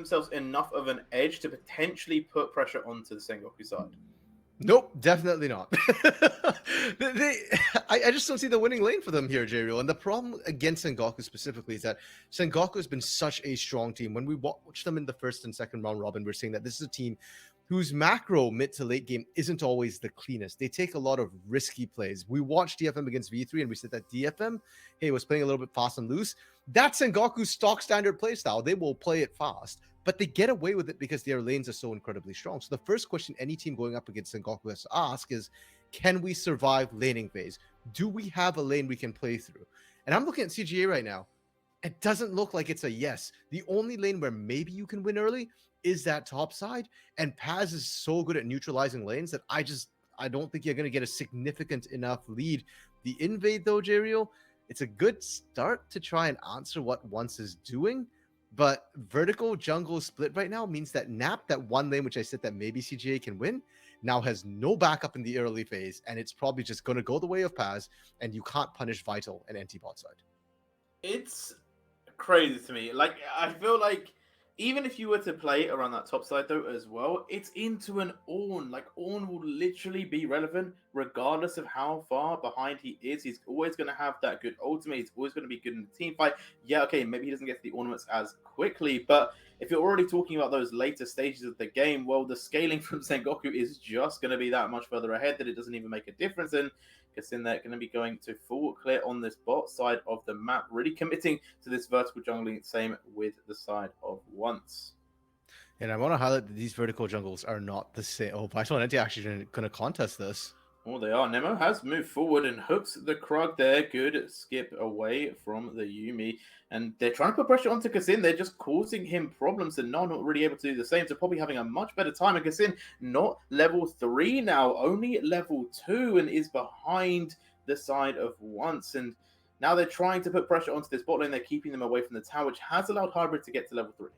themselves enough of an edge to potentially put pressure onto the Sengoku side? Nope, definitely not. I just don't see the winning lane for them here, J-Real. And the problem against Sengoku specifically is that Sengoku has been such a strong team. When we watch them in the first and second round robin, we're seeing that this is a team whose macro mid to late game isn't always the cleanest. They take a lot of risky plays. We watched DFM against V3 and we said that DFM, hey, was playing a little bit fast and loose. That's Sengoku's stock standard play style. They will play it fast, but they get away with it because their lanes are so incredibly strong. So the first question any team going up against Sengoku has to ask is, can we survive laning phase? Do we have a lane we can play through? And I'm looking at CGA right now. It doesn't look like it's a yes. The only lane where maybe you can win early is that top side. And Paz is so good at neutralizing lanes that I don't think you're going to get a significant enough lead. The invade though, Jariel, it's a good start to try and answer what Once is doing. But vertical jungle split right now means that Nap, that one lane which I said that maybe CGA can win, now has no backup in the early phase, and it's probably just going to go the way of Paz, and you can't punish Vital and anti-bot side. It's crazy to me. Like, I feel like even if you were to play around that top side though as well, it's into an Ornn. Like, Ornn will literally be relevant regardless of how far behind he is. He's always going to have that good ultimate. He's always going to be good in the team fight. Yeah, okay, maybe he doesn't get to the ornaments as quickly, but if you're already talking about those later stages of the game, well, the scaling from Sengoku is just going to be that much further ahead that it doesn't even make a difference. And Kassin, they're going to be going to full clear on this bot side of the map, really committing to this vertical jungling. Same with the side of Once. And I want to highlight that these vertical jungles are not the same. Oh, Vital and Anti actually going to contest this. Oh, they are. Nemo has moved forward and hooks the Krug there. Good skip away from the Yuumi. And they're trying to put pressure onto Kassin. They're just causing him problems and not really able to do the same. So probably having a much better time. And Kassin not level 3 now, only level 2 and is behind the side of Once. And now they're trying to put pressure onto this bot lane. They're keeping them away from the tower, which has allowed Hybrid to get to level 3.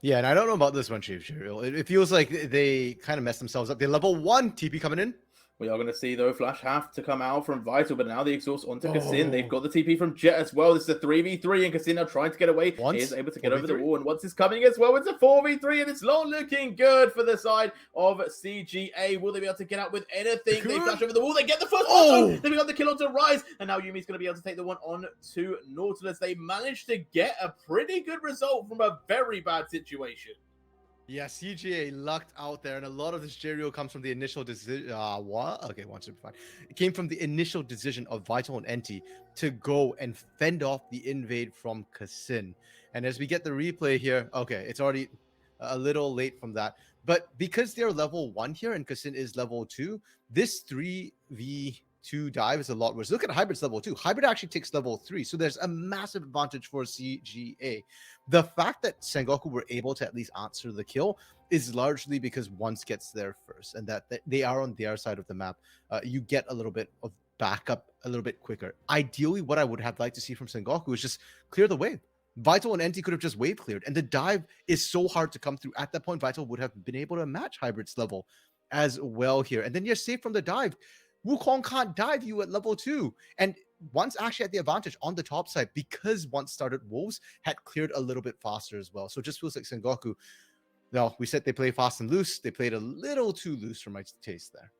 Yeah, and I don't know about this one, Chief Shuriel. It feels like they kind of messed themselves up. They're level 1 TP coming in. We are going to see, though, Flash have to come out from Vital, but now the exhaust onto Kassin. They've got the TP from Jet as well. This is a 3v3, and Kassin are trying to get away. He is able to get over the wall, and Once is coming as well. It's a 4v3, and it's not looking good for the side of CGA. Will they be able to get out with anything? They flash over the wall. They get the first one. They got the kill onto Rise, and now Yumi's going to be able to take the one on to Nautilus. They managed to get a pretty good result from a very bad situation. Yeah, CGA lucked out there, and a lot of this J-Real comes from the initial decision. What? Okay, Once should be fine. It came from the initial decision of Vital and Enti to go and fend off the invade from Kassin. And as we get the replay here, okay, it's already a little late from that. But because they're level 1 here and Kassin is level 2, this 3v2 dive is a lot worse. Look at Hybrid's level 2. Hybrid actually takes level 3, so there's a massive advantage for CGA. The fact that Sengoku were able to at least answer the kill is largely because Once gets there first, and that they are on their side of the map. You get a little bit of backup a little bit quicker. Ideally, what I would have liked to see from Sengoku is just clear the wave. Vital and Enti could have just wave cleared, and the dive is so hard to come through. At that point, Vital would have been able to match Hybrid's level as well here, and then you're safe from the dive. Wukong can't dive you at level 2, and Once actually had the advantage on the top side because Once started Wolves had cleared a little bit faster as well. So it just feels like Sengoku, no, we said they play fast and loose. They played a little too loose for my taste there.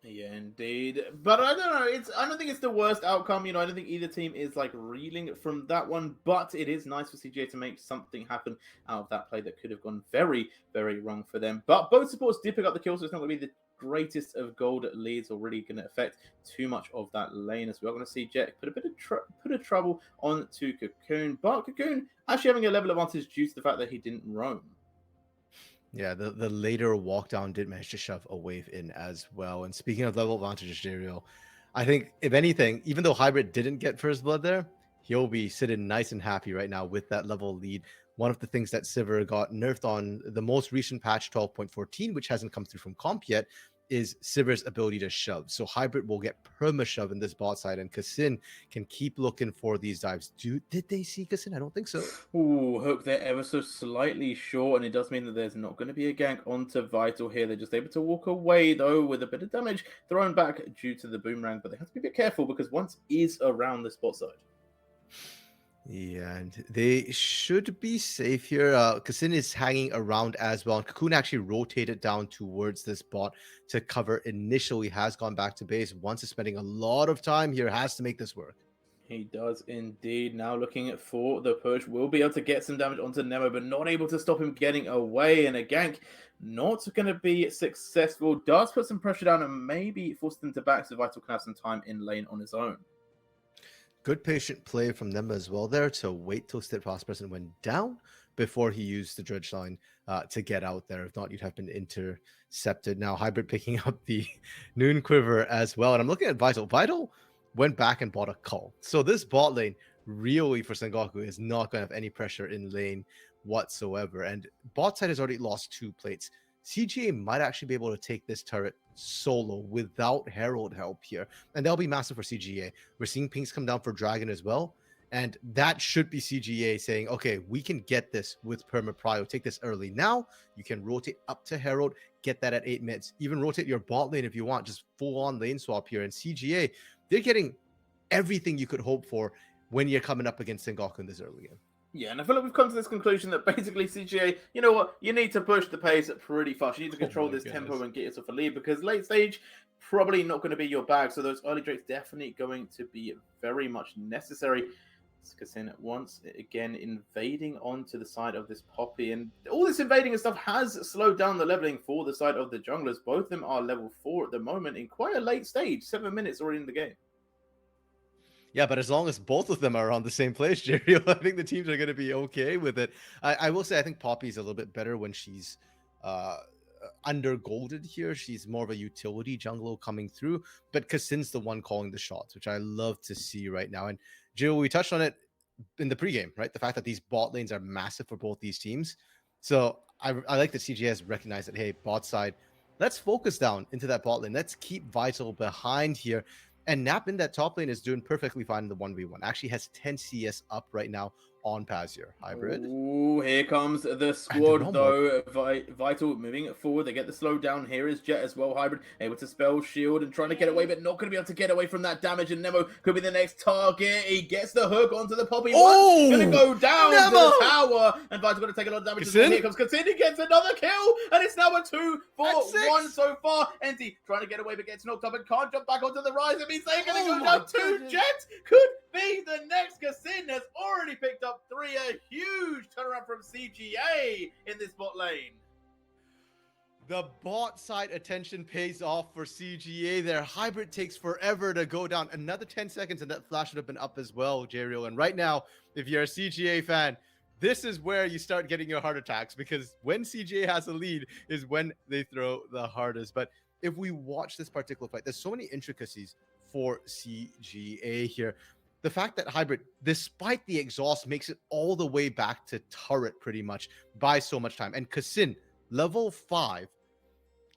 Yeah, indeed. But I don't know. I don't think it's the worst outcome. I don't think either team is like reeling from that one. But it is nice for CJ to make something happen out of that play that could have gone very, very wrong for them. But both supports did pick up the kill, so it's not going to be the greatest of gold leads or really going to affect too much of that lane, as we are going to see Jet put a bit of trouble on to Cocoon. But Cocoon actually having a level advantage due to the fact that he didn't roam. Yeah, the later walk down did manage to shove a wave in as well. And speaking of level advantages, J-Real, I think if anything, even though Hybrid didn't get first blood there, he'll be sitting nice and happy right now with that level lead. One of the things that Sivir got nerfed on the most recent patch 12.14, which hasn't come through from comp yet, is Sivir's ability to shove. So Hybrid will get perma shove in this bot side, and Kassin can keep looking for these dives. Did they see Kassin? I don't think so. Ooh, Hook, they're ever so slightly short, and it does mean that there's not going to be a gank onto Vital here. They're just able to walk away, though, with a bit of damage thrown back due to the boomerang, but they have to be a bit careful because Once is around the spot side. Yeah, and they should be safe here. Kasin is hanging around as well. And Cocoon actually rotated down towards this bot to cover initially, has gone back to base. Once is spending a lot of time here, has to make this work. He does indeed. Now looking for the push, will be able to get some damage onto Nemo, but not able to stop him getting away. And a gank not going to be successful. Does put some pressure down and maybe force them to back so Vital can have some time in lane on his own. Good patient play from them as well there to wait till Steadfast Person went down before he used the Dredge line to get out there. If not, you'd have been intercepted. Now, Hybrid picking up the Noon Quiver as well. And I'm looking at Vital. Vital went back and bought a Cull. So this bot lane, really for Sengoku, is not going to have any pressure in lane whatsoever. And bot side has already lost 2 plates. CGA might actually be able to take this turret solo without Herald help here. And that'll be massive for CGA. We're seeing pinks come down for Dragon as well. And that should be CGA saying, okay, we can get this with Perma Prio. Take this early. Now you can rotate up to Herald, get that at 8 mids. Even rotate your bot lane if you want. Just full on lane swap here. And CGA, they're getting everything you could hope for when you're coming up against Sengoku in this early game. Yeah, and I feel like we've come to this conclusion that basically CGA, you know what, you need to push the pace pretty fast. You need to control this tempo and get yourself a lead, because late stage, probably not going to be your bag. So those early drakes definitely going to be very much necessary. Kasin once again invading onto the side of this Poppy, and all this invading and stuff has slowed down the leveling for the side of the junglers. Both of them are level 4 at the moment in quite a late stage, 7 minutes already in the game. Yeah, but as long as both of them are on the same place, Jerry, I think the teams are going to be okay with it. I will say I think Poppy's a little bit better when she's under golded here. She's more of a utility jungler coming through, but Kasin's the one calling the shots, which I love to see right now. And Jill, we touched on it in the pregame, right? The fact that these bot lanes are massive for both these teams. So I like that CG has recognized that, hey, bot side, let's focus down into that bot lane. Let's keep Vital behind here. And Nap in that top lane is doing perfectly fine in the 1v1. Actually has 10 CS up right now on Pazir. Hybrid. Ooh, here comes the squad, though. Vital moving forward. They get the slow down. Here is Jet as well. Hybrid able to spell shield and trying to get away, but not going to be able to get away from that damage. And Nemo could be the next target. He gets the hook onto the Poppy. Oh! Going to go down to the tower. And Vital going to take a lot of damage. As well. Here comes Kasin. He gets another kill. And it's now a 2-4-1 so far. Enti trying to get away, but gets knocked up and can't jump back onto the rise. It means they're going to go down 2. Jet could be the next. Kasin has already picked up 3. A huge turnaround from CGA in this bot lane. The bot side attention pays off for CGA there. Hybrid takes forever to go down. Another 10 seconds and that flash would have been up as well, Jeriel. And right now, if you're a CGA fan, this is where you start getting your heart attacks, because when CGA has a lead is when they throw the hardest. But if we watch this particular fight, there's so many intricacies for CGA here. The fact that Hybrid, despite the exhaust, makes it all the way back to turret pretty much by so much time. And Kasin, level 5,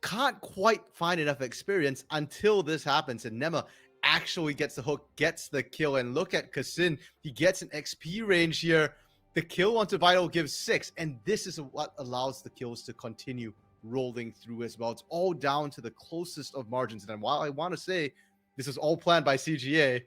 can't quite find enough experience until this happens. And Nema actually gets the hook, gets the kill. And look at Kasin. He gets an XP range here. The kill onto Vital gives 6. And this is what allows the kills to continue rolling through as well. It's all down to the closest of margins. And while I want to say this was all planned by CGA,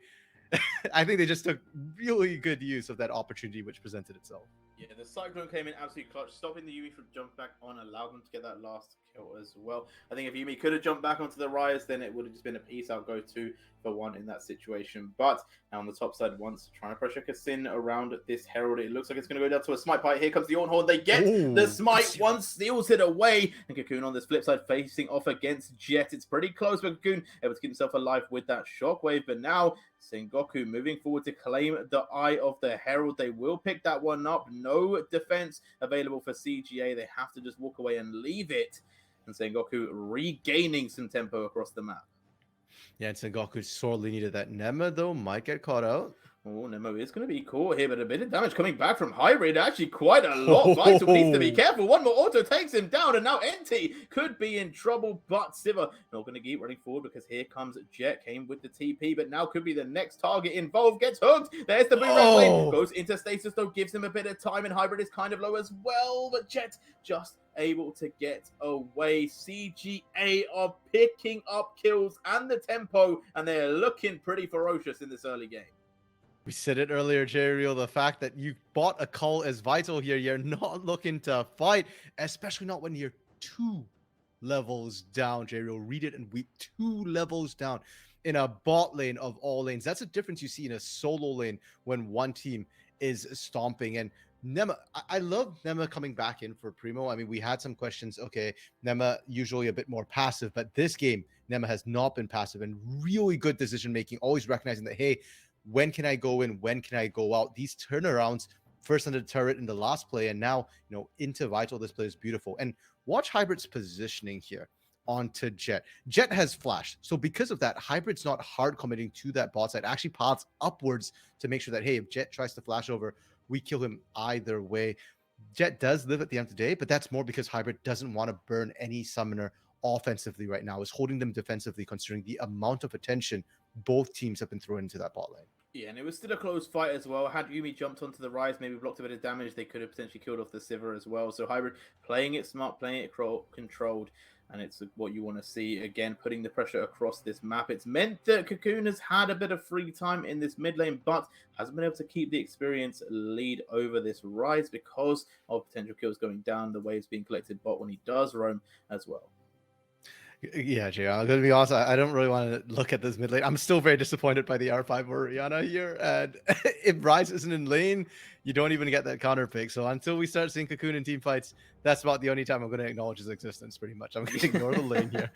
I think they just took really good use of that opportunity which presented itself. Yeah, the Cyclone came in absolutely clutch, stopping the Yumi from jumping back on, allowed them to get that last kill as well. I think if Yumi could have jumped back onto the Rise, then it would have just been a peace out go 2-for-1 in that situation. But now on the top side, once trying to pressure Kasin around this Herald, it looks like it's going to go down to a smite fight. Here comes the Ornhorn. They get the smite once, steals it away. And Cocoon on this flip side facing off against Jet. It's pretty close, but Cocoon able to keep himself alive with that shockwave. But now Sengoku moving forward to claim the Eye of the Herald. They will pick that one up. No defense available for CGA. They have to just walk away and leave it. And Sengoku regaining some tempo across the map. Yeah, and Sengoku sorely needed that. Nema, though, might get caught out. Oh, Nemo is going to be caught here, but a bit of damage coming back from Hybrid. Actually, quite a lot. Vital needs to be careful. One more auto takes him down, and now Enti could be in trouble, but Siva not going to keep running forward because here comes Jet. Came with the TP, but now could be the next target involved. Gets hooked. There's the blue red lane. Goes into stasis, though, gives him a bit of time, and Hybrid is kind of low as well, but Jet just able to get away. CGA are picking up kills and the tempo, and they're looking pretty ferocious in this early game. We said it earlier, Jerry. The fact that you bought a call is vital here. You're not looking to fight, especially not when you're 2 levels down, Jerry. Read it and weep. 2 levels down in a bot lane of all lanes. That's a difference you see in a solo lane when one team is stomping. And Nema, I love Nema coming back in for Primo. I mean, we had some questions. Okay, Nema usually a bit more passive, but this game, Nema has not been passive and really good decision making, always recognizing that, hey, when can I go in? When can I go out? These turnarounds, first under the turret in the last play, and now, into Vital, this play is beautiful. And watch Hybrid's positioning here onto Jet. Jet has flash. So because of that, Hybrid's not hard committing to that bot side, actually paths upwards to make sure that, hey, if Jet tries to flash over, we kill him either way. Jet does live at the end of the day, but that's more because Hybrid doesn't want to burn any summoner offensively right now, is holding them defensively considering the amount of attention both teams have been throwing into that bot lane. Yeah, and it was still a close fight as well. Had Yumi jumped onto the rise, maybe blocked a bit of damage, they could have potentially killed off the Sivir as well. So Hybrid playing it smart, playing it controlled, and it's what you want to see. Again, putting the pressure across this map. It's meant that Cocoon has had a bit of free time in this mid lane, but hasn't been able to keep the experience lead over this rise because of potential kills going down, the waves being collected bot when he does roam as well. Yeah, Jay, I'm gonna be honest. I don't really want to look at this mid lane. I'm still very disappointed by the R5 Orianna here. And if Rise isn't in lane, you don't even get that counter pick. So until we start seeing Cocoon in team fights, that's about the only time I'm going to acknowledge his existence. Pretty much, I'm going to ignore the lane here.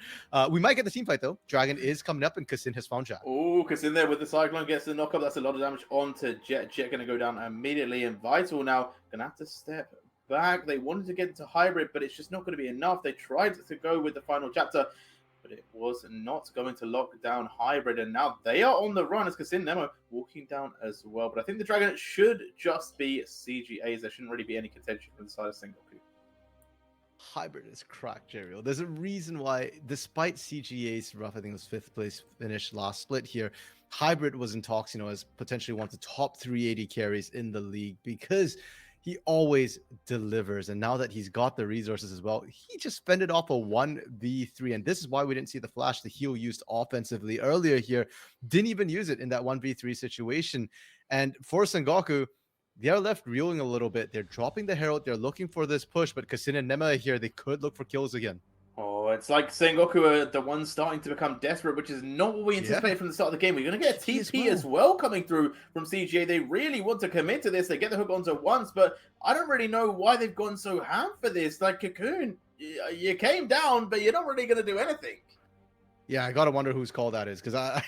We might get the team fight though. Dragon is coming up, and Kassin has found Jack. Oh, Kassin there with the Cyclone gets the knock up. That's a lot of damage onto Jet. Jet going to go down immediately, and Vital now going to have to step back. They wanted to get into Hybrid, but it's just not going to be enough. They tried to go with the final chapter, but it was not going to lock down Hybrid, and now they are on the run as Kassin Nemo walking down as well. But I think the Dragon should just be CGAs. There shouldn't really be any contention from the side of Sengoku. Hybrid is cracked, Jerry. There's a reason why, despite CGA's rough, I think it was 5th place finish last split here, Hybrid was in talks, as potentially one of the top 380 carries in the league, because he always delivers. And now that he's got the resources as well, he just fended off a 1v3. And this is why we didn't see the flash, the heal used offensively earlier here. Didn't even use it in that 1v3 situation. And for Sengoku, they are left reeling a little bit. They're dropping the Herald. They're looking for this push. But Kassin and Nema here, they could look for kills again. Oh, it's like Sengoku are the ones starting to become desperate, which is not what we anticipated from the start of the game. We're going to get a TP as well coming through from CGA. They really want to commit to this. They get the hook onto once, but I don't really know why they've gone so ham for this. Like, Cocoon, you came down, but you're not really going to do anything. Yeah, I got to wonder whose call that is, because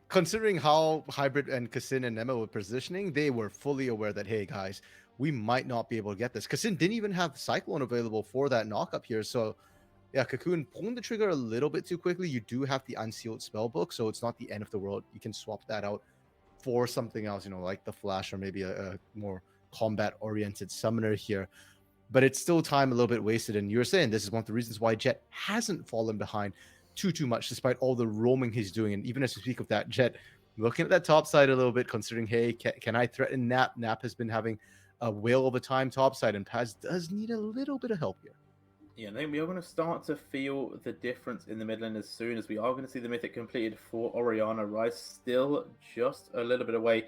considering how Hybrid and Kassin and Nema were positioning, they were fully aware that, hey, guys, we might not be able to get this. Kassin didn't even have Cyclone available for that knock-up here, so yeah, Cocoon pulling the trigger a little bit too quickly. You do have the unsealed spellbook, so it's not the end of the world. You can swap that out for something else, like the Flash or maybe a more combat-oriented summoner here. But it's still time a little bit wasted, and you're saying this is one of the reasons why Jet hasn't fallen behind too much, despite all the roaming he's doing. And even as we speak of that, Jet looking at that top side a little bit, considering, hey, can I threaten Nap? Nap has been having a whale of a time top side, and Paz does need a little bit of help here. Yeah, I think we are going to start to feel the difference in the mid lane as soon as we are going to see the mythic completed for Orianna. Rise still just a little bit away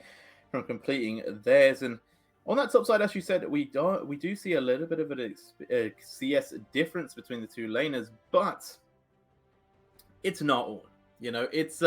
from completing theirs. And on that top side, as you said, we do see a little bit of a CS difference between the two laners, but it's not all. It's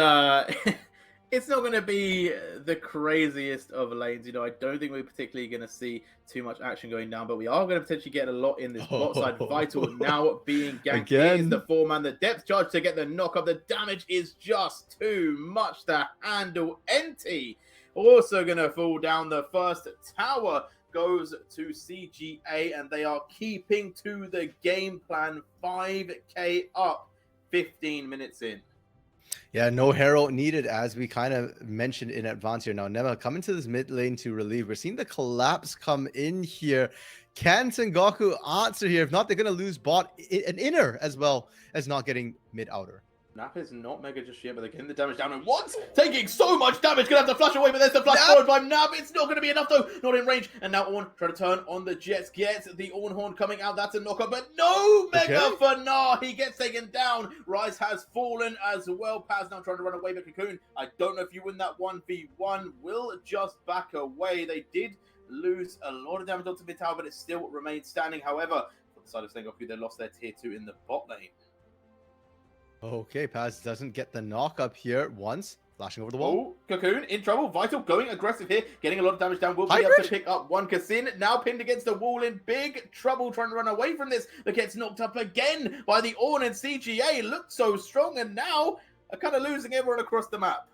it's not going to be the craziest of lanes. I don't think we're particularly going to see too much action going down, but we are going to potentially get a lot in this bot side. Vital now being ganked. Here's the 4-man, the depth charge to get the knock up. The damage is just too much to handle. NT also going to fall down. The first tower goes to CGA, and they are keeping to the game plan. 5k up, 15 minutes in. Yeah, no Herald needed, as we kind of mentioned in advance here. Now, Nema coming to this mid lane to relieve. We're seeing the collapse come in here. Can Sengoku answer here? If not, they're going to lose bot and inner as well as not getting mid outer. Nap is not mega just yet, but they're getting the damage down. And once taking so much damage, gonna have to flash away, but there's the flash forward by Nap. It's not gonna be enough though, not in range. And now Ornn trying to turn on the Jets, gets the Ornn Horn coming out. That's a knockup, but no mega for Gnar. He gets taken down. Rise has fallen as well. Paz now trying to run away, but Cocoon, I don't know if you win that 1v1, will just back away. They did lose a lot of damage onto mid tower, but it still remains standing. However, on the side of Sengoku, they lost their tier 2 in the bot lane. Okay, Paz doesn't get the knock up here once. Flashing over the wall. Oh, Cocoon in trouble. Vital going aggressive here. Getting a lot of damage down. Will be able to pick up one. Kassin now pinned against the wall in big trouble trying to run away from this. But gets knocked up again by the Ornn, and CGA looked so strong and now are kind of losing everyone across the map.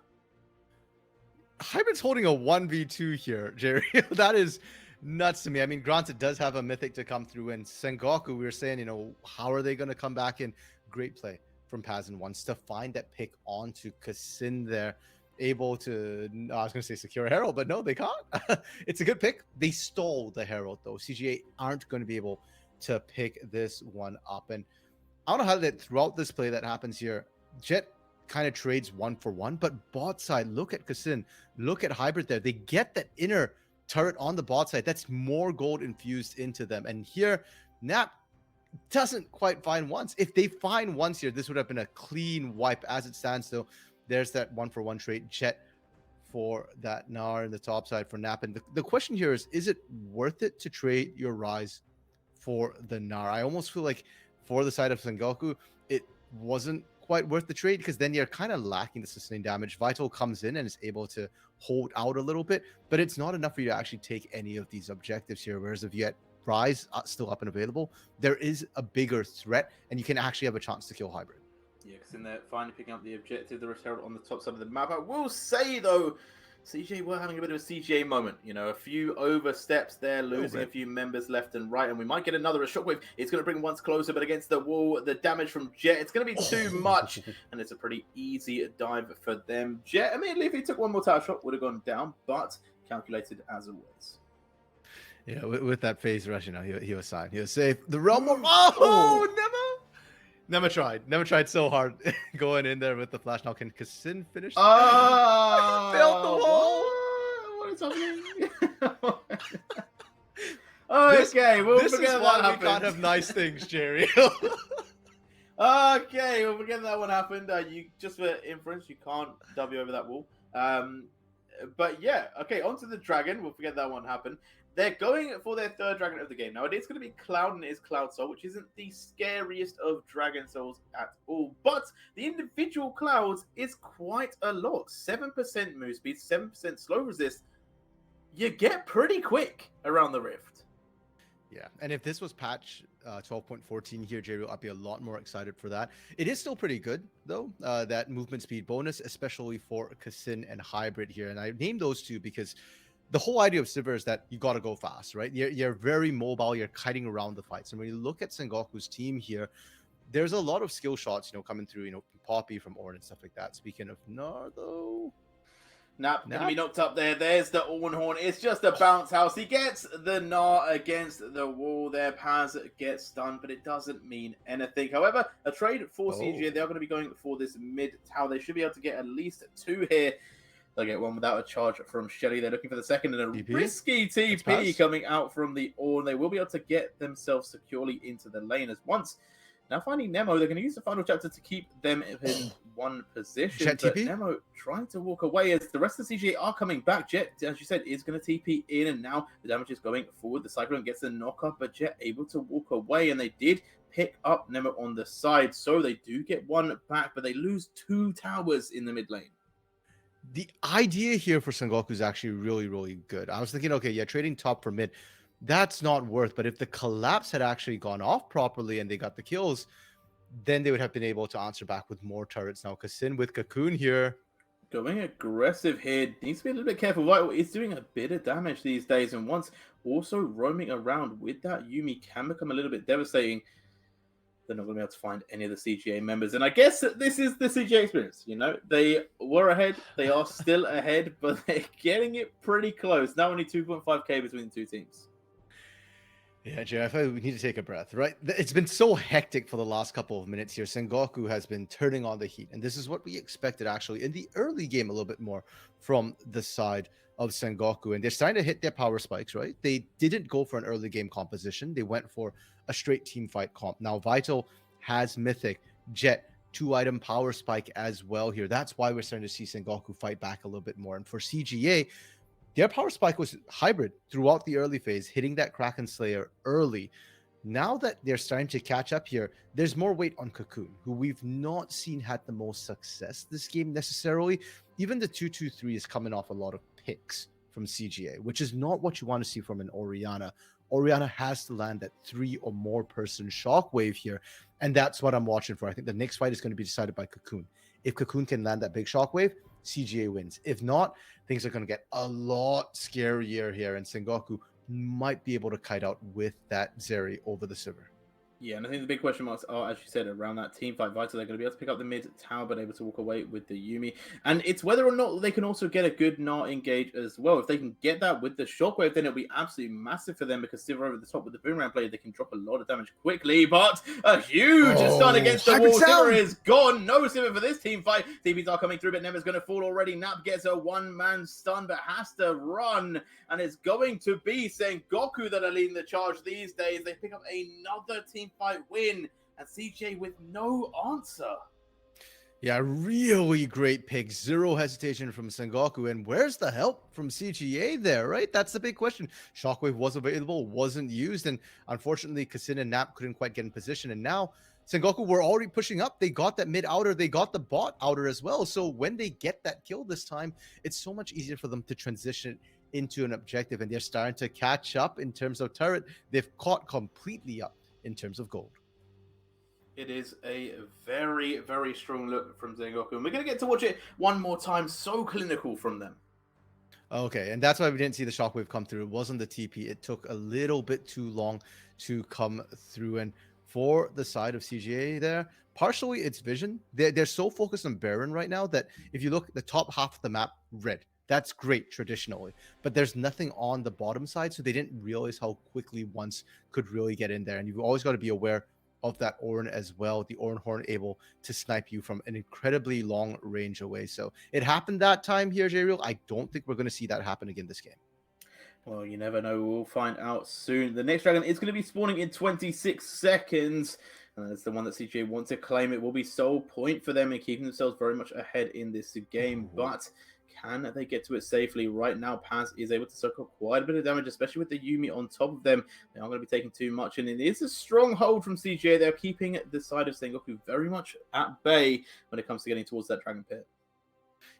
Hybrid's holding a 1v2 here, Jerry. That is nuts to me. I mean, granted, does have a mythic to come through. And Sengoku, we were saying, you know, how are they going to come back in? Great play from Paz and wants to find that pick onto Kassin there, able to, I was going to say secure a Herald, but no, they can't. It's a good pick. They stole the Herald though. CGA aren't going to be able to pick this one up. And I don't know how that throughout this play that happens here, Jet kind of trades 1-for-1, but bot side, look at Kassin, look at Hybrid there. They get that inner turret on the bot side. That's more gold infused into them. And here, Nap doesn't quite find once. If they find once here, this would have been a clean wipe. As it stands though, there's that 1-for-1 trade. Jet for that Gnar in the top side for Nap. And the question here is it worth it to trade your Rise for the Gnar? I almost feel like for the side of Sengoku, it wasn't quite worth the trade, because then you're kind of lacking the sustained damage. Vital comes in and is able to hold out a little bit, but it's not enough for you to actually take any of these objectives here. Whereas if you had Rise still up and available, there is a bigger threat, and you can actually have a chance to kill Hybrid. Yeah, because in there, finally picking up the objective, the Rift Herald on the top side of the map. I will say, though, CGA were having a bit of a CGA moment. You know, a few oversteps there, losing a few members left and right, and we might get another shockwave. It's going to bring once closer, but against the wall, the damage from Jet, it's going to be too much, and it's a pretty easy dive for them. Jet, immediately, if he took one more tower shot, would have gone down, but calculated as always. Yeah, with that phase rush, you know, he was fine. He was safe. The realm of Never tried so hard going in there with the flash. Now can Kassin finish? Failed the wall. What is happening? Okay, we'll this forget is why that we can't have nice things, Jerry. Okay, we'll forget that one happened. You just for inference, you can't W over that wall. But yeah, okay, onto the dragon. We'll forget that one happened. They're going for their third dragon of the game. Now, it is going to be Cloud, and it is Cloud Soul, which isn't the scariest of Dragon Souls at all. But the individual Clouds is quite a lot. 7% move speed, 7% slow resist. You get pretty quick around the Rift. Yeah, and if this was patch 12.14 here, Jerry, I'd be a lot more excited for that. It is still pretty good, though, that movement speed bonus, especially for Kassin and Hybrid here. And I named those two because the whole idea of Sivir is that you got to go fast, right? You're very mobile. You're kiting around the fights. And when you look at Sengoku's team here, there's a lot of skill shots, you know, coming through, you know, Poppy from Ornn and stuff like that. Speaking of Gnar, though. Nap gonna be knocked up there. There's the Ornn Horn. It's just a bounce house. He gets the Gnar against the wall there. Paz gets stunned, but it doesn't mean anything. However, a trade for CGA. They are going to be going for this mid tower. They should be able to get at least 2 here. They'll get one without a charge from Shelly. They're looking for the second, and a risky TP coming out from the Ornn. They will be able to get themselves securely into the lane as once. Now finding Nemo, they're going to use the final chapter to keep them in one position. Jet but TP? Nemo trying to walk away as the rest of the CGA are coming back. Jet, as you said, is going to TP in, and now the damage is going forward. The Cyclone gets the knock up, but Jet able to walk away, and they did pick up Nemo on the side. So they do get one back, but they lose 2 towers in the mid lane. The idea here for Sengoku is actually really, really good. I was thinking, okay, yeah, trading top for mid, that's not worth. But if the collapse had actually gone off properly and they got the kills, then they would have been able to answer back with more turrets. Now, Kassin with Cocoon here. Going aggressive here. Needs to be a little bit careful. Vital is doing a bit of damage these days. And once also roaming around with that Yuumi can become a little bit devastating. They're not going to be able to find any of the CGA members. And I guess this is the CGA experience. You know, they were ahead. They are still ahead, but they're getting it pretty close. Now only 2.5k between the two teams. Yeah, Jay, I feel like we need to take a breath, right? It's been so hectic for the last couple of minutes here. Sengoku has been turning on the heat, and this is what we expected actually in the early game a little bit more from the side of Sengoku. And they're starting to hit their power spikes, right? They didn't go for an early game composition, they went for a straight team fight comp. Now, Vital has Mythic, Jet, 2-item power spike as well here. That's why we're starting to see Sengoku fight back a little bit more. And for CGA, their power spike was hybrid throughout the early phase, hitting that Kraken Slayer early. Now that they're starting to catch up here, there's more weight on Cocoon, who we've not seen had the most success this game necessarily. Even the 2-2-3 is coming off a lot of picks from CGA, which is not what you want to see from an Orianna. Orianna has to land that 3 or more person shockwave here, and that's what I'm watching for. I think the next fight is going to be decided by Cocoon. If Cocoon can land that big shockwave, CGA wins. If not, things are going to get a lot scarier here, and Sengoku might be able to kite out with that Zeri over the Sivir. Yeah, and I think the big question marks are, as you said, around that team fight. Vital, they're going to be able to pick up the mid tower, but able to walk away with the Yuumi. And it's whether or not they can also get a good Gnar engage as well. If they can get that with the Shockwave, then it'll be absolutely massive for them, because Sivir over the top with the Boomerang play, they can drop a lot of damage quickly. But a huge stun against the wall. Sivir is gone. No Sivir for this team fight. TPs are coming through, but Nema's going to fall already. Nap gets a one-man stun, but has to run. And it's going to be Sengoku that are leading the charge these days. They pick up another team fight win, and CJ with no answer. Yeah, really great pick. Zero hesitation from Sengoku. And where's the help from CGA there, right? That's the big question. Shockwave was available, wasn't used. And unfortunately, Kassin and Nap couldn't quite get in position. And now Sengoku were already pushing up. They got that mid outer. They got the bot outer as well. So when they get that kill this time, it's so much easier for them to transition into an objective. And they're starting to catch up in terms of turret. They've caught completely up in terms of gold. It is a very, very strong look from Sengoku, and we're going to get to watch it one more time. So clinical from them. Okay, and that's why we didn't see the shockwave come through. It wasn't the TP. It took a little bit too long to come through. And for the side of CGA there, partially it's vision. They're so focused on Baron right now that if you look at the top half of the map, red. That's great traditionally, but there's nothing on the bottom side, so they didn't realize how quickly once could really get in there. And you've always got to be aware of that Ornn as well. The Ornn Horn able to snipe you from an incredibly long range away. So it happened that time here, J-Real. I don't think we're going to see that happen again this game. Well, you never know. We'll find out soon. The next dragon is going to be spawning in 26 seconds. And that's the one that CJ wants to claim. It will be sole point for them in keeping themselves very much ahead in this game. But can they get to it safely? Right now, Paz is able to soak up quite a bit of damage, especially with the Yuumi on top of them. They aren't going to be taking too much, and it is a strong hold from CJ. They're keeping the side of Sengoku very much at bay when it comes to getting towards that Dragon Pit.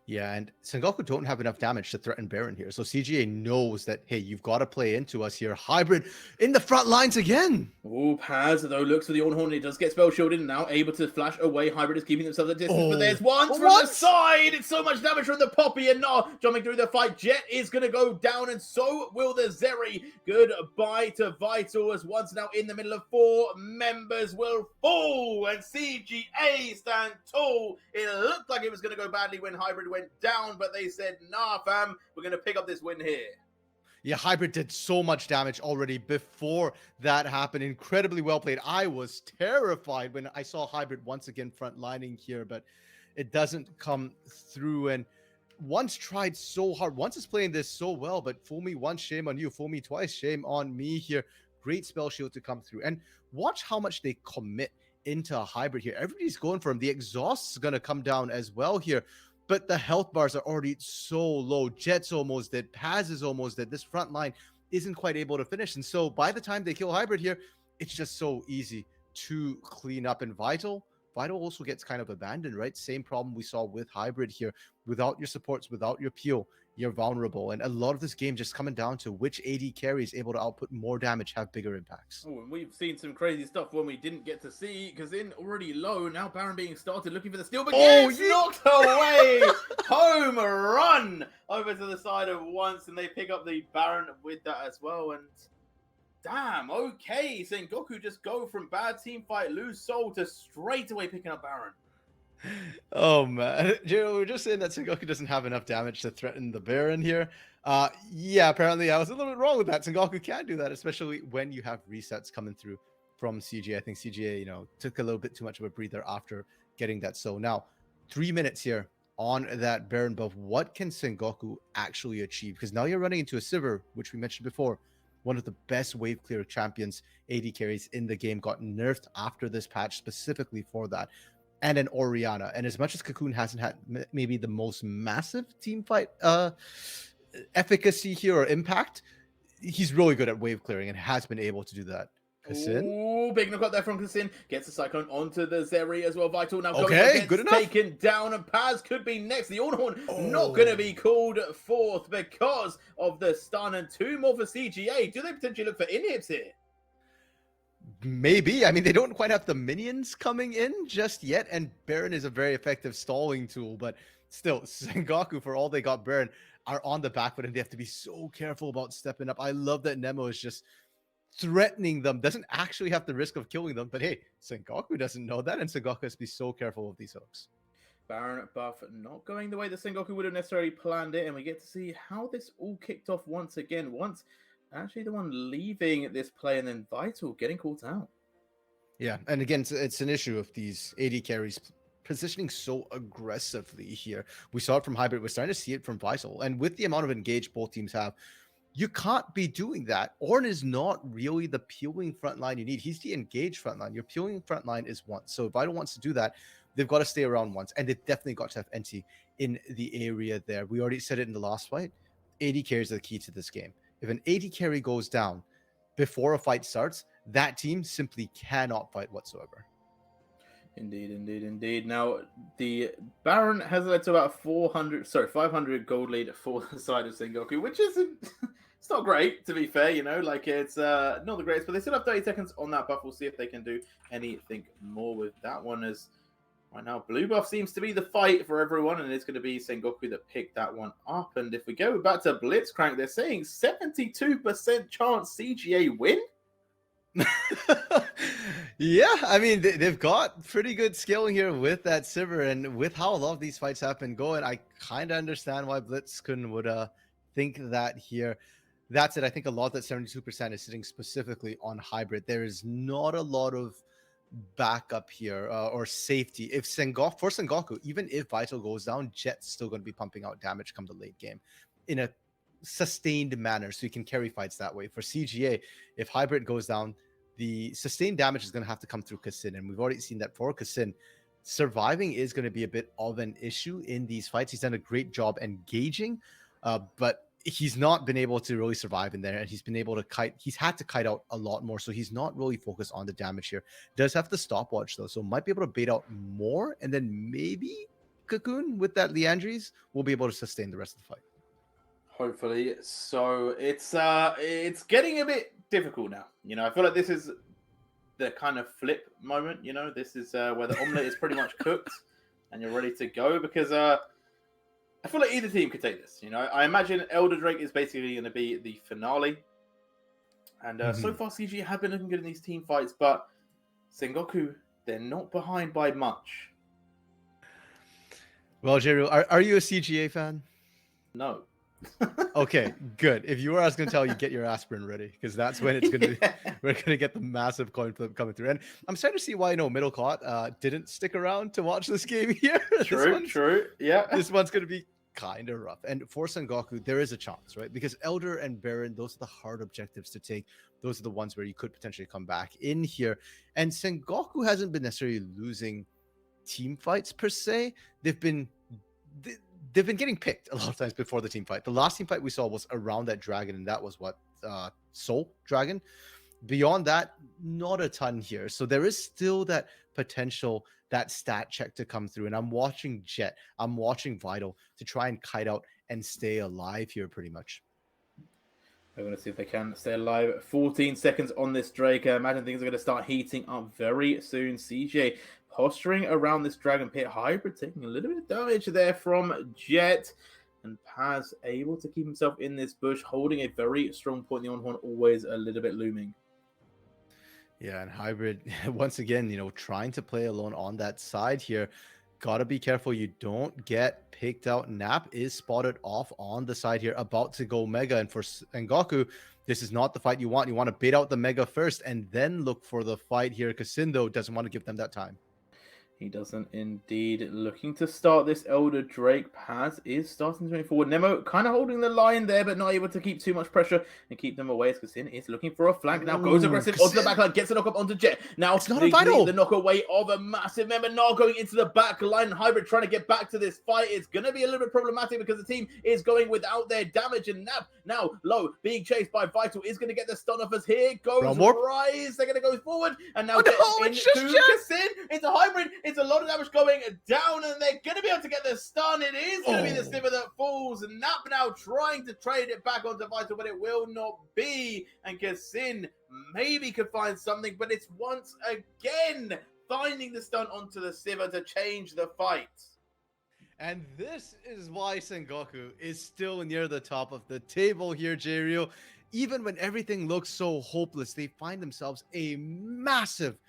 Yeah, and Sengoku don't have enough damage to threaten Baron here. So CGA knows that, hey, you've got to play into us here. Hybrid in the front lines again. Oh, Paz, though, looks for the Ornn Horn. It does get spell shielded, and now able to flash away. Hybrid is keeping themselves at distance, but there's one from the side. It's so much damage from the Poppy, and not jumping through the fight. Jet is going to go down, and so will the Zeri. Goodbye to Vital, as once now in the middle of 4 members will fall, and CGA stand tall. It looked like it was going to go badly when Hybrid went down, but they said, nah, fam, we're going to pick up this win here. Yeah, Hybrid did so much damage already before that happened. Incredibly well played. I was terrified when I saw Hybrid once again frontlining here, but it doesn't come through. And once tried so hard. Once is playing this so well, but fool me once, shame on you. Fool me twice, shame on me here. Great spell shield to come through. And watch how much they commit into a Hybrid here. Everybody's going for him. The exhaust is going to come down as well here. But the health bars are already so low. Jet's almost dead. Paz is almost dead. This front line isn't quite able to finish. And so by the time they kill Hybrid here, it's just so easy to clean up. And Vital also gets kind of abandoned, right? Same problem we saw with Hybrid here. Without your supports, without your peel, you're vulnerable. And a lot of this game just coming down to which AD carry is able to output more damage, have bigger impacts. Oh, and we've seen some crazy stuff when we didn't get to see, because in already low, now Baron being started, looking for the steal, but gets knocked away! Home run over to the side of once, and they pick up the Baron with that as well, and damn, okay, Sengoku just go from bad team fight, lose soul, to straight away picking up Baron. Oh man, Jiro, we are just saying that Sengoku doesn't have enough damage to threaten the Baron here. Yeah, apparently I was a little bit wrong with that. Sengoku can do that, especially when you have resets coming through from CGA. I think CGA, took a little bit too much of a breather after getting that. So now, 3 minutes here on that Baron buff. What can Sengoku actually achieve? Because now you're running into a Sivir, which we mentioned before, one of the best wave clear champions, AD carries in the game, got nerfed after this patch specifically for that, and an Oriana. And as much as Cocoon hasn't had maybe the most massive team fight efficacy here or impact, he's really good at wave clearing and has been able to do that. Kassin? Ooh, big knock out there from Kassin. Gets the Cyclone onto the Zeri as well. Vital now going Okay, gets good enough. taken down, and Paz could be next. The Ornhorn not going to be called forth because of the stun, and 2 more for CGA. Do they potentially look for inhibs here? Maybe. I mean, they don't quite have the minions coming in just yet, and Baron is a very effective stalling tool, but still, Sengoku, for all they got Baron, are on the back foot, and they have to be so careful about stepping up. I love that Nemo is just threatening them, doesn't actually have the risk of killing them, but hey, Sengoku doesn't know that, and Sengoku has to be so careful of these hooks. Baron buff not going the way that Sengoku would have necessarily planned it, and we get to see how this all kicked off once again. Once actually the one leaving this play, and then Vital getting caught out. Yeah, and again, it's an issue of these AD carries positioning so aggressively here. We saw it from Hybrid, we're starting to see it from Vital, and with the amount of engage both teams have, you can't be doing that. Ornn is not really the peeling front line you need. He's the engaged front line. Your peeling front line is once. So if Vital wants to do that, they've got to stay around once. And they've definitely got to have NT in the area there. We already said it in the last fight. AD carries are the key to this game. If an AD carry goes down before a fight starts, that team simply cannot fight whatsoever. Indeed. Now, the Baron has led to about 500 gold lead for the side of Sengoku, which isn't, it's not great, to be fair, it's not the greatest, but they still have 30 seconds on that buff. We'll see if they can do anything more with that one, as right now, blue buff seems to be the fight for everyone, and it's going to be Sengoku that picked that one up. And if we go back to Blitzcrank, they're saying 72% chance CGA win. Yeah, I mean, they've got pretty good scaling here with that Sivir, and with how a lot of these fights have been going, I kind of understand why Blitzkun would think that here. That's it. I think a lot of that 72% is sitting specifically on Hybrid. There is not a lot of backup here or safety. If Sengoku, even if Vital goes down, Jet's still going to be pumping out damage come the late game in a sustained manner, so you can carry fights that way. For CGA, if Hybrid goes down, the sustained damage is going to have to come through Kassin, and we've already seen that for Kassin, surviving is going to be a bit of an issue in these fights. He's done a great job engaging, but he's not been able to really survive in there, and he's been able to he's had to kite out a lot more, so he's not really focused on the damage here. Does have the stopwatch though, so might be able to bait out more, and then maybe Cocoon with that Leandries will be able to sustain the rest of the fight. Hopefully. So it's getting a bit difficult now. I feel like this is the kind of flip moment. This is where the omelet is pretty much cooked and you're ready to go, because I feel like either team could take this. I imagine Elder Drake is basically going to be the finale, and so far CG have been looking good in these team fights, but Sengoku, they're not behind by much. Well, Jeru, are you a CGA fan? No. Okay, good. If you were, I was going to tell you, get your aspirin ready, because that's when it's going to we're going to get the massive coin flip coming through. And I'm starting to see why Middle Clot didn't stick around to watch this game here. True. Yeah. This one's going to be kind of rough. And for Sengoku, there is a chance, right? Because Elder and Baron, those are the hard objectives to take. Those are the ones where you could potentially come back in here. And Sengoku hasn't been necessarily losing team fights per se. They've been getting picked a lot of times before the team fight. The last team fight we saw was around that dragon, and that was what? Soul Dragon. Beyond that, not a ton here. So there is still that potential, that stat check to come through. And I'm watching Jet, I'm watching Vital to try and kite out and stay alive here pretty much. We're going to see if they can stay alive. 14 seconds on this Drake. I imagine things are going to start heating up very soon. CJ posturing around this Dragon Pit. Hybrid taking a little bit of damage there from Jet. And Paz able to keep himself in this bush, holding a very strong point. The on-horn always a little bit looming. Yeah, and Hybrid, once again, trying to play alone on that side here. gotta be careful you don't get picked out. Nap is spotted off on the side here, about to go Mega. And for Sengoku, this is not the fight you want. You want to bait out the Mega first and then look for the fight here. Kasindo doesn't want to give them that time. He doesn't indeed. Looking to start this Elder Drake. Paz is starting to move forward. Nemo kind of holding the line there, but not able to keep too much pressure and keep them away. As Kasin is looking for a flank. Now goes aggressive onto the back line, gets a knock up onto Jet. Now it's not a vital. The knock away of a massive member. Now going into the back line. Hybrid trying to get back to this fight. It's going to be a little bit problematic because the team is going without their damage. And Nap now low, being chased by Vital, is going to get the stun off us. Here goes Rise. They're going to go forward. And now it's just Kasin. It's a hybrid. It's a lot of damage going down, and they're going to be able to get the stun. It is going to be the Sliver that falls. Nap now trying to trade it back onto Vital, but it will not be. And Kasin maybe could find something, but it's once again finding the stun onto the Sliver to change the fight. And this is why Sengoku is still near the top of the table here, J-Rio. Even when everything looks so hopeless, they find themselves a massive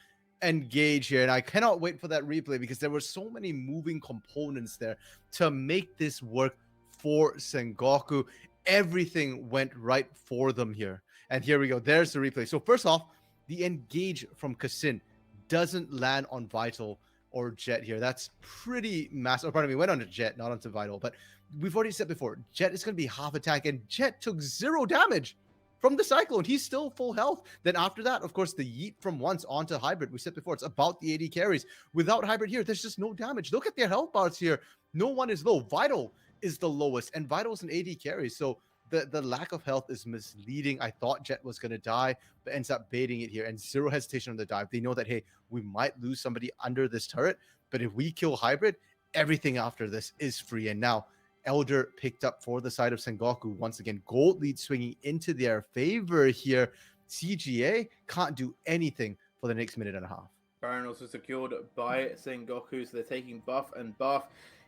engage here, and I cannot wait for that replay because there were so many moving components there to make this work for Sengoku. Everything went right for them here, and here we go. There's the replay. So first off, the engage from Kasin doesn't land on Vital or Jet here. That's pretty massive. Oh, pardon me, went on to Jet, not onto Vital, but we've already said before, Jet is going to be half attack, and Jet took 0 damage from the Cyclone. He's still full health. Then after that, of course, the yeet from once onto Hybrid. We said before, it's about the 80 carries. Without Hybrid here, there's just no damage. Look at their health bars here. No one is low. Vital is the lowest, and Vital's an 80 carries. So the lack of health is misleading. I thought Jet was going to die, but ends up baiting it here, and 0 hesitation on the dive. They know that, hey, we might lose somebody under this turret, but if we kill Hybrid, everything after this is free. And now Elder picked up for the side of Sengoku. Once again, gold lead swinging into their favor here. CGA can't do anything for the next minute and a half. Baron also secured by Sengoku, so they're taking buff and buff.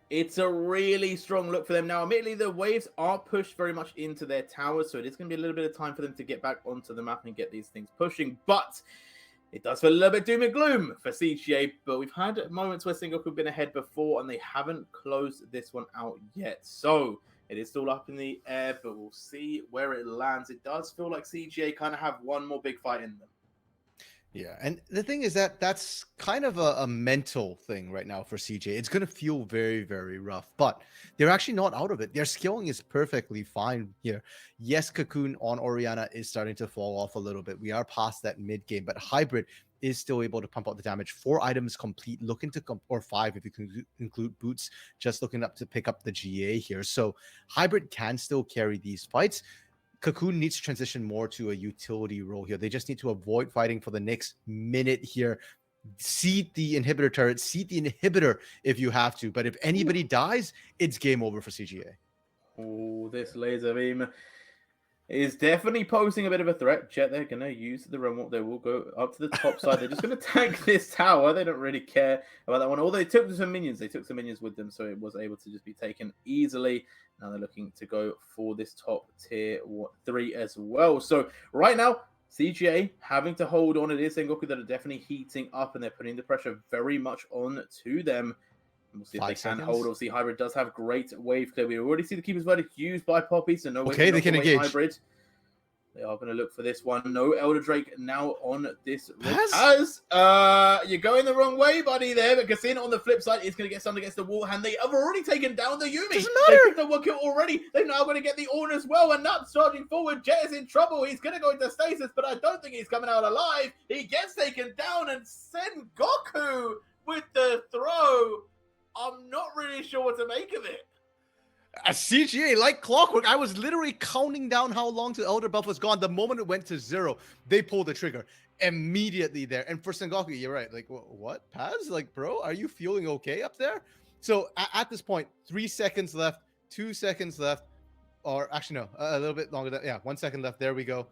It's a really strong look for them. Now, admittedly, the waves are pushed very much into their towers, so it is going to be a little bit of time for them to get back onto the map and get these things pushing. But it does feel a little bit doom and gloom for CGA, but we've had moments where Sengoku have been ahead before, and they haven't closed this one out yet. So it is still up in the air, but we'll see where it lands. It does feel like CGA kind of have one more big fight in them. Yeah, and the thing is that that's kind of a mental thing right now for CJ. It's going to feel very, very rough, but they're actually not out of it. Their skilling is perfectly fine here. Yes, Cocoon on Orianna is starting to fall off a little bit. We are past that mid game, but Hybrid is still able to pump out the damage. 4 items complete, looking to or 5 if you can include Boots, just looking up to pick up the GA here. So Hybrid can still carry these fights. Cocoon needs to transition more to a utility role here. They just need to avoid fighting for the next minute here. Seat the inhibitor turret, seat the inhibitor if you have to. But if anybody dies, it's game over for CGA. Oh, this laser beam is definitely posing a bit of a threat. Jet, they're going to use the remote. They will go up to the top side. They're just going to tank this tower. They don't really care about that one. Although they took some minions. They took some minions with them, so it was able to just be taken easily. Now they're looking to go for this top tier 3 as well. So right now, CGA having to hold on. It is Sengoku that are definitely heating up, and they're putting the pressure very much on to them. And we'll see if they can hold. Obviously, Hybrid does have great wave clear. We already see the Keeper's Verdict used by Poppy, so no way. Okay, they can engage. Hybrid. They are going to look for this one. No Elder Drake now on this. You're going the wrong way, buddy, there. But Kasin on the flip side is going to get something against the wall. And they have already taken down the Yumi. They picked up one kill already. They're now going to get the Ornn as well. And Nuts charging forward. Jet is in trouble. He's going to go into stasis, but I don't think he's coming out alive. He gets taken down. And Sengoku with the throw. I'm not really sure what to make of it. As CGA, like clockwork, I was literally counting down how long till Elder Buff was gone. The moment it went to 0, they pulled the trigger immediately there. And for Sengoku, you're right. Like, what? Paz? Like, bro, are you feeling okay up there? So at this point, 3 seconds left, 2 seconds left, or actually, no, a little bit longer. Yeah, 1 second left. There we go.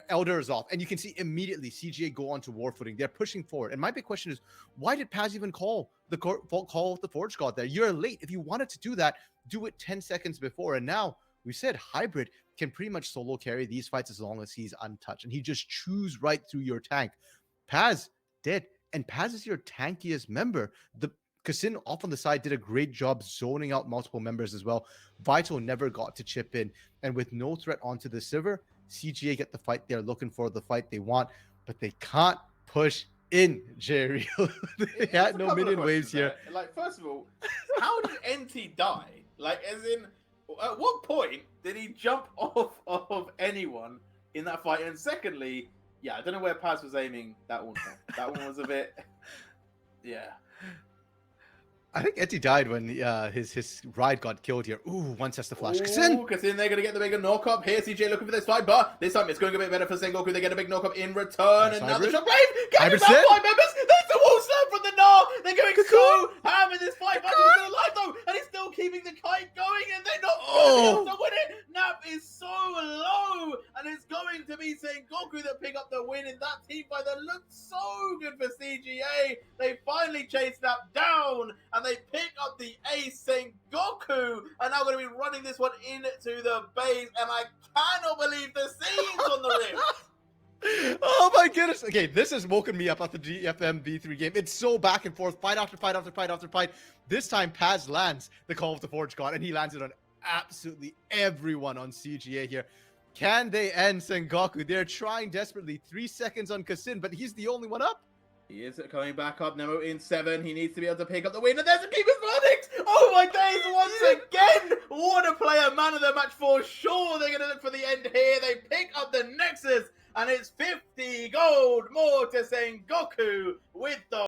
Elder is off. And you can see immediately CGA go on to war footing. They're pushing forward. And my big question is, why did Paz even call the Forge God there? You're late. If you wanted to do that, do it 10 seconds before. And now we said Hybrid can pretty much solo carry these fights as long as he's untouched. And he just chews right through your tank. Paz dead. And Paz is your tankiest member. The Kasin off on the side did a great job zoning out multiple members as well. Vital never got to chip in. And with no threat onto the Sivir, CGA get the fight they're looking for, the fight they want, but they can't push in, Jerry. They had no minion waves here. Like, first of all, how did NT die? Like, as in, at what point did he jump off of anyone in that fight? And secondly, yeah, I don't know where Paz was aiming that one from. That one was a bit, yeah. I think Etty died when his ride got killed here. Ooh, one test the flash. Kasin, they're going to get the bigger knock-up here. CJ looking for this fight, but this time it's going a bit better for Sengoku. They get a big knock-up in return, and now the shockwave getting back 5 members. There's the wall slam from the Gnar. They're going so ham in this fight. But he's still alive though, and he's still keeping the kite going, and they're not going to be able to win it. Nap is so low, and it's going to be Sengoku that pick up the win in that team fight that looked so good for CGA. They finally chased Nap down, and they pick up the ace. Sengoku are now going to be running this one into the base, and I cannot believe the scenes on the Rift. Oh my goodness. Okay, this has woken me up after the DFM V3 game. It's so back and forth, fight after fight after fight after fight. This time Paz lands the Call of the Forge God, and he lands it on absolutely everyone on CGA here. Can they end Sengoku? They're trying desperately. 3 seconds on Kasin, but he's the only one up. He is coming back up. Nemo in 7. He needs to be able to pick up the win. And there's a Keeper's Verdict! Oh my days, once again! What a player, man of the match for sure. They're going to look for the end here. They pick up the Nexus, and it's 50 gold more to Sengoku with the